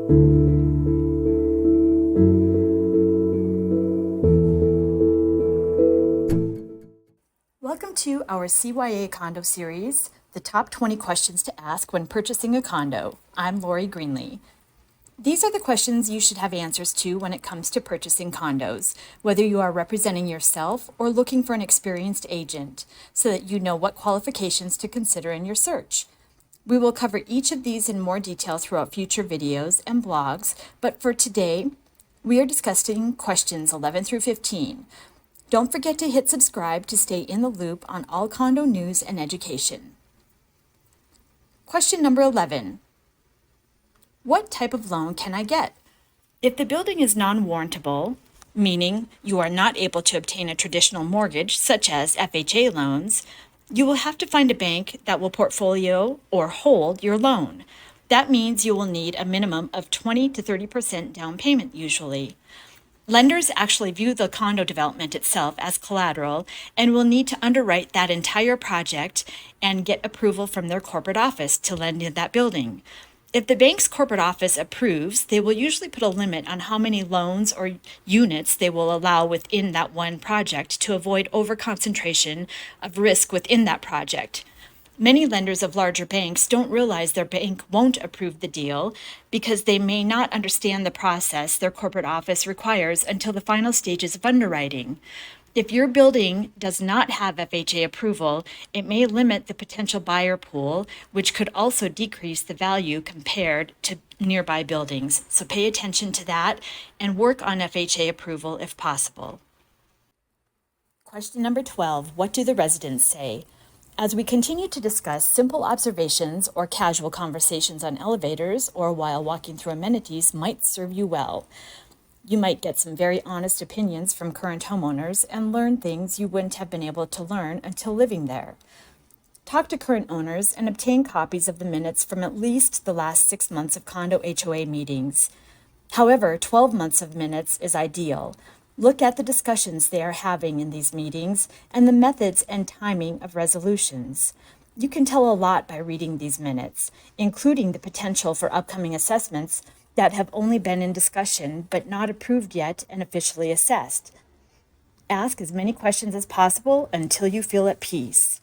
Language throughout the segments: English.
Welcome to our CYA Condo Series, the top 20 questions to ask when purchasing a condo. I'm Lori Greenlee. These are the questions you should have answers to when it comes to purchasing condos, whether you are representing yourself or looking for an experienced agent, so that you know what qualifications to consider in your search. We will cover each of these in more detail throughout future videos and blogs, but for today, we are discussing questions 11 through 15. Don't forget to hit subscribe to stay in the loop on all condo news and education. Question number 11. What type of loan can I get? If the building is non-warrantable, meaning you are not able to obtain a traditional mortgage such as FHA loans, you will have to find a bank that will portfolio or hold your loan. That means you will need a minimum of 20 to 30% down payment usually. Lenders actually view the condo development itself as collateral and will need to underwrite that entire project and get approval from their corporate office to lend in that building. If the bank's corporate office approves, they will usually put a limit on how many loans or units they will allow within that one project to avoid overconcentration of risk within that project. Many lenders of larger banks don't realize their bank won't approve the deal because they may not understand the process their corporate office requires until the final stages of underwriting. If your building does not have FHA approval, it may limit the potential buyer pool, which could also decrease the value compared to nearby buildings. So pay attention to that and work on FHA approval if possible. Question number 12, what do the residents say? As we continue to discuss, simple observations or casual conversations on elevators or while walking through amenities might serve you well. You might get some very honest opinions from current homeowners and learn things you wouldn't have been able to learn until living there. Talk to current owners and obtain copies of the minutes from at least the last 6 months of condo HOA meetings. However, 12 months of minutes is ideal. Look at the discussions they are having in these meetings and the methods and timing of resolutions. You can tell a lot by reading these minutes, including the potential for upcoming assessments that have only been in discussion but not approved yet and officially assessed. Ask as many questions as possible until you feel at peace.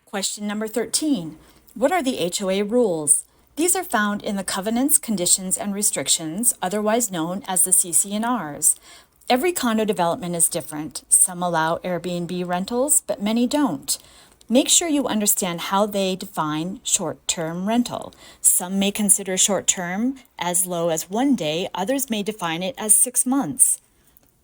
Question number 13. What are the HOA rules? These are found in the covenants, conditions, and restrictions, otherwise known as the CC&Rs. Every condo development is different. Some allow Airbnb rentals, but many don't. Make sure you understand how they define short-term rental. Some may consider short-term as low as 1 day, others may define it as 6 months.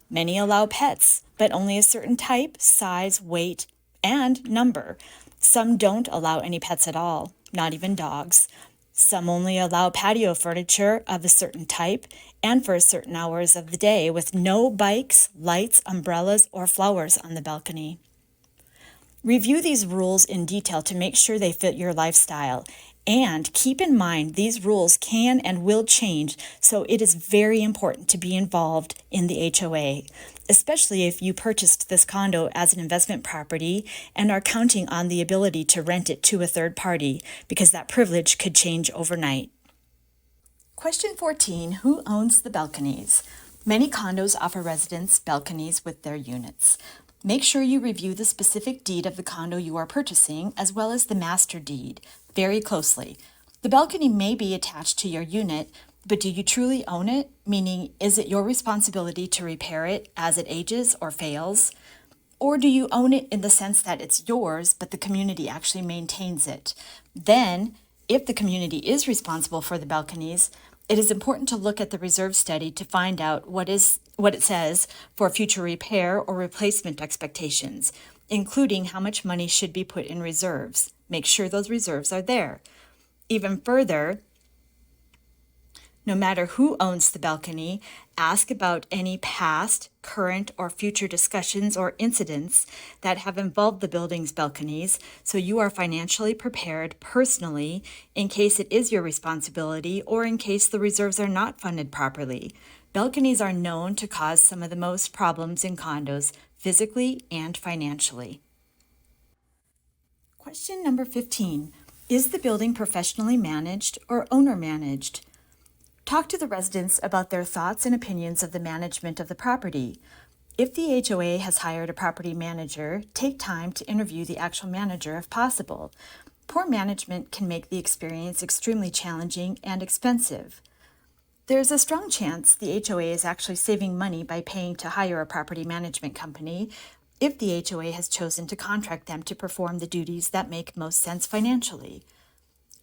Many allow pets, but only a certain type, size, weight, and number. Some don't allow any pets at all, not even dogs. Some only allow patio furniture of a certain type and for certain hours of the day with no bikes, lights, umbrellas, or flowers on the balcony. Review these rules in detail to make sure they fit your lifestyle. And keep in mind these rules can and will change, so it is very important to be involved in the HOA, especially if you purchased this condo as an investment property and are counting on the ability to rent it to a third party, because that privilege could change overnight. Question 14, who owns the balconies? Many condos offer residents balconies with their units. Make sure you review the specific deed of the condo you are purchasing, as well as the master deed, very closely. The balcony may be attached to your unit, but do you truly own it? Meaning, is it your responsibility to repair it as it ages or fails? Or do you own it in the sense that it's yours, but the community actually maintains it? Then, if the community is responsible for the balconies, it is important to look at the reserve study to find out what it says for future repair or replacement expectations, including how much money should be put in reserves. Make sure those reserves are there. Even further, no matter who owns the balcony, ask about any past, current, or future discussions or incidents that have involved the building's balconies, so you are financially prepared personally in case it is your responsibility or in case the reserves are not funded properly. Balconies are known to cause some of the most problems in condos, physically and financially. Question number 15. Is the building professionally managed or owner managed? Talk to the residents about their thoughts and opinions of the management of the property. If the HOA has hired a property manager, take time to interview the actual manager if possible. Poor management can make the experience extremely challenging and expensive. There's a strong chance the HOA is actually saving money by paying to hire a property management company if the HOA has chosen to contract them to perform the duties that make most sense financially.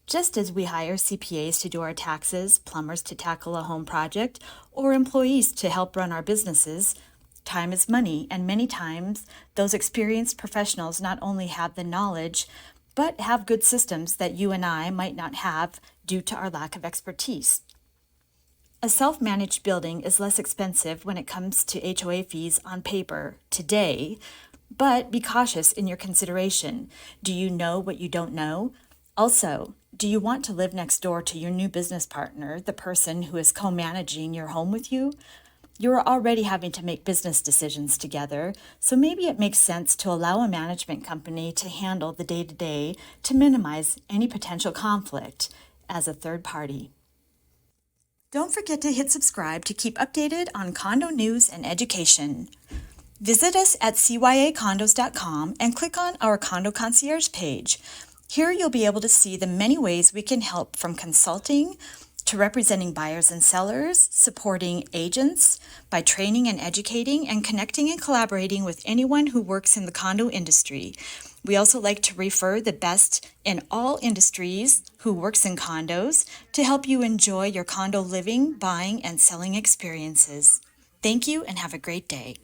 Just as we hire CPAs to do our taxes, plumbers to tackle a home project, or employees to help run our businesses, time is money, and many times those experienced professionals not only have the knowledge, but have good systems that you and I might not have due to our lack of expertise. A self-managed building is less expensive when it comes to HOA fees on paper today, but be cautious in your consideration. Do you know what you don't know? Also, do you want to live next door to your new business partner, the person who is co-managing your home with you? You're already having to make business decisions together, so maybe it makes sense to allow a management company to handle the day-to-day to minimize any potential conflict as a third party. Don't forget to hit subscribe to keep updated on condo news and education. Visit us at CYACondos.com and click on our Condo Concierge page. Here you'll be able to see the many ways we can help, from consulting to representing buyers and sellers, supporting agents, by training and educating, and connecting and collaborating with anyone who works in the condo industry. We also like to refer the best in all industries who works in condos to help you enjoy your condo living, buying, and selling experiences. Thank you and have a great day.